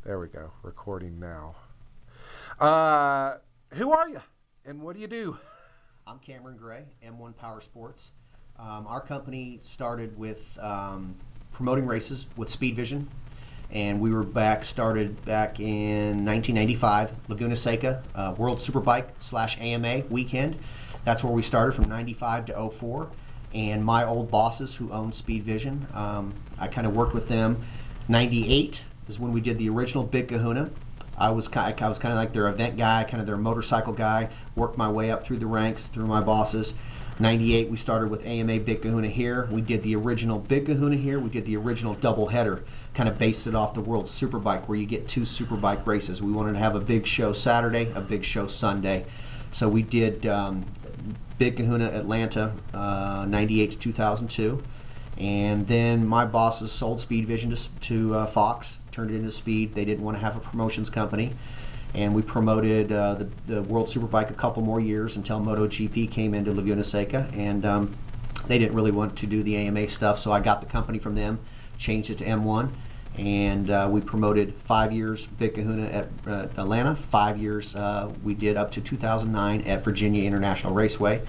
There we go. Recording now. Who are you, and what do you do? I'm Cameron Gray, M1 Powersports. Our company started with promoting races with Speed Vision, and we were started back in 1995, Laguna Seca World Superbike / AMA weekend. That's where we started from 95 to 04. And my old bosses who owned Speed Vision, I kind of worked with them. 98 is when we did the original Big Kahuna. I was kind of like their event guy, kind of their motorcycle guy. Worked my way up through the ranks, through my bosses. 98, we started with AMA Big Kahuna here. We did the original Big Kahuna here. We did the original double header, kind of based it off the World Superbike, where you get 2 Superbike races. We wanted to have a big show Saturday, a big show Sunday. So we did Big Kahuna Atlanta, 98 to 2002. And then my bosses sold Speed Vision to Fox, turned it into Speed. They didn't want to have a promotions company. And we promoted the World Superbike a couple more years until MotoGP came into Laguna Seca. And they didn't really want to do the AMA stuff, so I got the company from them, changed it to M1. And we promoted 5 years Big Kahuna at Atlanta. 5 years we did up to 2009 at Virginia International Raceway.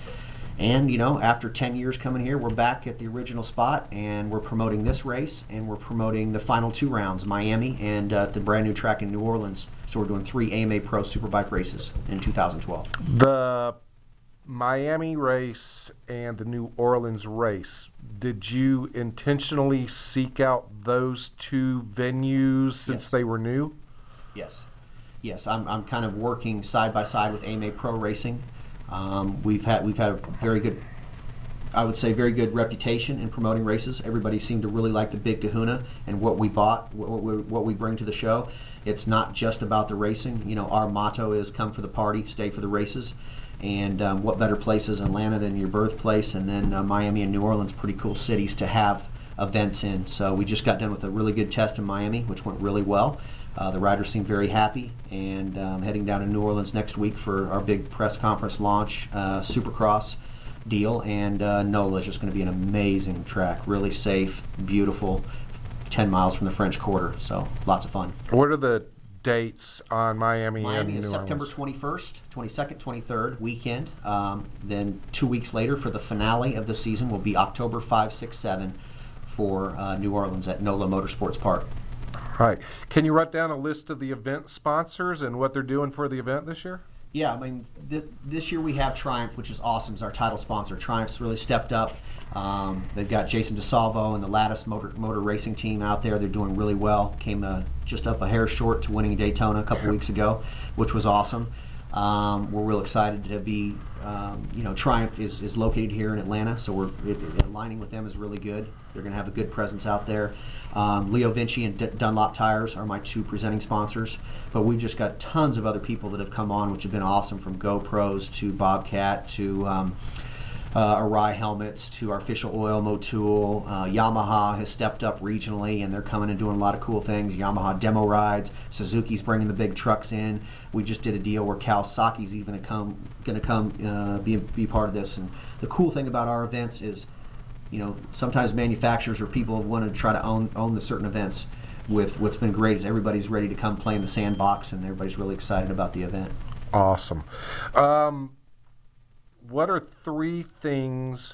And you know, after 10 years coming here, we're back at the original spot, and we're promoting this race, and we're promoting the final 2 rounds, Miami and the brand new track in New Orleans. So we're doing 3 AMA Pro Superbike races in 2012. The Miami race and the New Orleans race, did you intentionally seek out those 2 venues since Yes. they were new? Yes. Yes, I'm kind of working side by side with AMA Pro Racing. We've had a very good, I would say, very good reputation in promoting races. Everybody seemed to really like the Big Kahuna and what we bought, what we bring to the show. It's not just about the racing. You know, our motto is come for the party, stay for the races. And what better places, Atlanta, than your birthplace, and then Miami and New Orleans, pretty cool cities to have events in. So we just got done with a really good test in Miami, which went really well. The riders seem very happy, and heading down to New Orleans next week for our big press conference launch, Supercross deal. And NOLA is just going to be an amazing track, really safe, beautiful, 10 miles from the French Quarter. So lots of fun. What are the dates on Miami and Miami New is Orleans? September 21st, 22nd, 23rd weekend. Then 2 weeks later for the finale of the season will be October 5, 6, 7 for New Orleans at NOLA Motorsports Park. Right. Can you write down a list of the event sponsors and what they're doing for the event this year? Yeah, I mean, this year we have Triumph, which is awesome, is our title sponsor. Triumph's really stepped up. They've got Jason DeSalvo and the Lattice motor racing team out there. They're doing really well. Came just up a hair short to winning Daytona a couple weeks ago, which was awesome. We're real excited to be, you know, Triumph is located here in Atlanta, so aligning with them is really good. They're going to have a good presence out there. Leo Vinci and Dunlop Tires are my 2 presenting sponsors, but we've just got tons of other people that have come on, which have been awesome, from GoPros to Bobcat to Arai helmets to Artificial Oil, Motul. Yamaha has stepped up regionally, and they're coming and doing a lot of cool things. Yamaha demo rides. Suzuki's bringing the big trucks in. We just did a deal where Kawasaki's even going to come be part of this. And the cool thing about our events is, you know, sometimes manufacturers or people want to try to own the certain events. With what's been great is everybody's ready to come play in the sandbox, and everybody's really excited about the event. Awesome. What are 3 things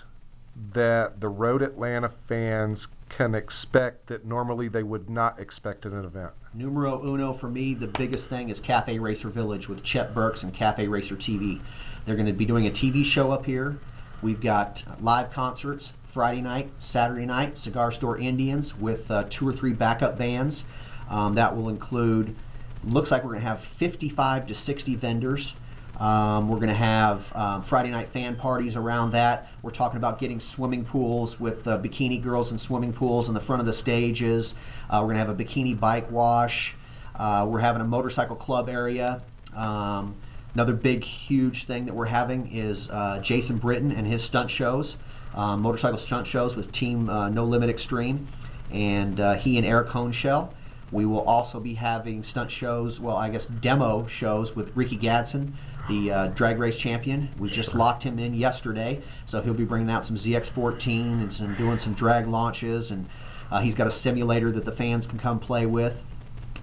that the Road Atlanta fans can expect that normally they would not expect at an event? Numero uno for me, the biggest thing is Cafe Racer Village with Chet Burks and Cafe Racer TV. They're going to be doing a TV show up here. We've got live concerts Friday night, Saturday night, Cigar Store Indians with 2 or 3 backup bands. That will include, looks like we're going to have 55 to 60 vendors. We're going to have Friday night fan parties around that. We're talking about getting swimming pools with bikini girls in swimming pools in the front of the stages. We're going to have a bikini bike wash. We're having a motorcycle club area. Another big, huge thing that we're having is Jason Britton and his stunt shows, motorcycle stunt shows with Team No Limit Extreme, and he and Eric Honeshell. We will also be having stunt shows, well, I guess demo shows with Ricky Gadsden, the drag race champion. We just locked him in yesterday, so he'll be bringing out some ZX14 and doing some drag launches, and he's got a simulator that the fans can come play with.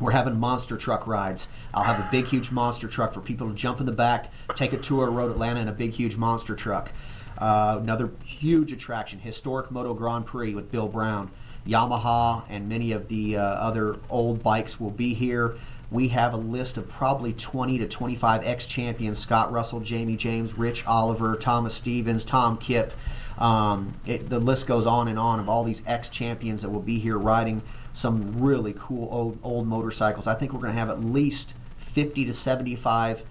We're having monster truck rides. I'll have a big, huge monster truck for people to jump in the back, take a tour of Road Atlanta in a big, huge monster truck. Another huge attraction, Historic Moto Grand Prix with Bill Brown. Yamaha and many of the other old bikes will be here. We have a list of probably 20 to 25 ex-champions: Scott Russell, Jamie James, Rich Oliver, Thomas Stevens, Tom Kipp. The list goes on and on of all these ex-champions that will be here riding some really cool old motorcycles. I think we're going to have at least 50 to 75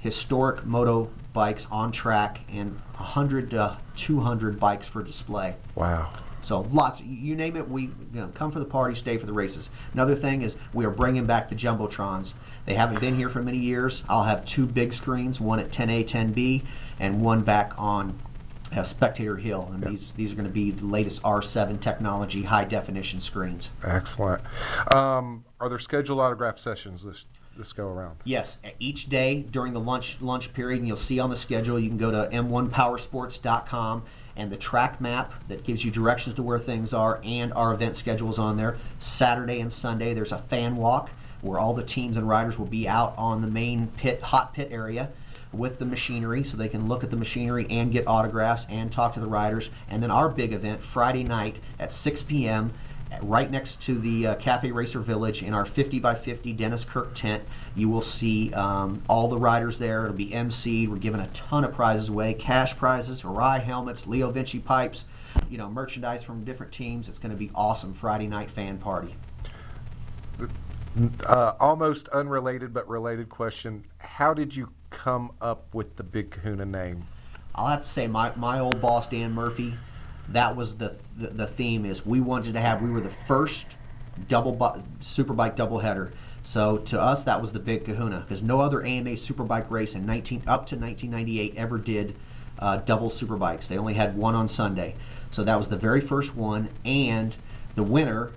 historic moto bikes on track and 100 to 200 bikes for display. Wow. So lots, you name it, we come for the party, stay for the races. Another thing is we are bringing back the Jumbotrons. They haven't been here for many years. I'll have 2 big screens, one at 10A, 10B, and one back on Spectator Hill. And these are going to be the latest R7 technology, high definition screens. Excellent. Are there scheduled autograph sessions this go around? Yes, each day during the lunch period, and you'll see on the schedule, you can go to m1powersports.com, and the track map that gives you directions to where things are, and our event schedules on there. Saturday and Sunday there's a fan walk where all the teams and riders will be out on the main hot pit area with the machinery, so they can look at the machinery and get autographs and talk to the riders. And then our big event Friday night at 6 p.m. right next to the Cafe Racer Village in our 50x50 Dennis Kirk tent. You will see all the riders there. It'll be emceed. We're giving a ton of prizes away: cash prizes, Harai helmets, Leo Vinci pipes, merchandise from different teams. It's going to be awesome Friday night fan party. Almost unrelated but related question: how did you come up with the Big Kahuna name? I'll have to say my old boss Dan Murphy, that was the theme. Is we were the first superbike doubleheader. So to us that was the Big Kahuna, because no other AMA superbike race up to 1998 ever did double superbikes. They only had one on Sunday. So that was the very first one, and the winner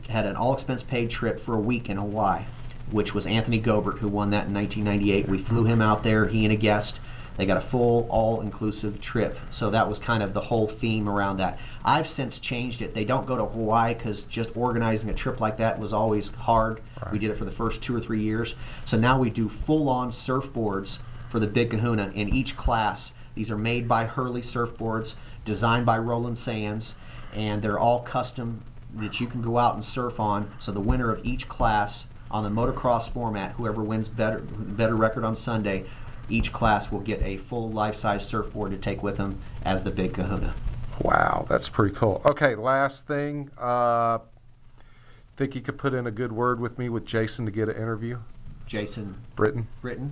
had an all expense paid trip for a week in Hawaii, which was Anthony Gobert, who won that in 1998. We flew him out there, he and a guest. They got a full all-inclusive trip. So that was kind of the whole theme around that. I've since changed it. They don't go to Hawaii because just organizing a trip like that was always hard. Right. We did it for the first 2 or 3 years. So now we do full-on surfboards for the Big Kahuna in each class. These are made by Hurley surfboards, designed by Roland Sands, and they're all custom that you can go out and surf on. So the winner of each class on the motocross format, whoever wins better record on Sunday, each class will get a full life-size surfboard to take with them as the Big Kahuna. Wow, that's pretty cool. Okay, last thing. Think you could put in a good word with me with Jason to get an interview? Jason Britton?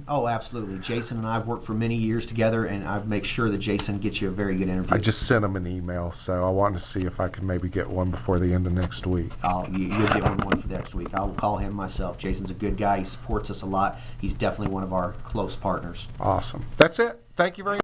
Oh, absolutely. Jason and I have worked for many years together, and I make sure that Jason gets you a very good interview. I just sent him an email, so I wanted to see if I could maybe get one before the end of next week. You'll get one for next week. I'll call him myself. Jason's a good guy. He supports us a lot. He's definitely one of our close partners. Awesome. That's it. Thank you very much.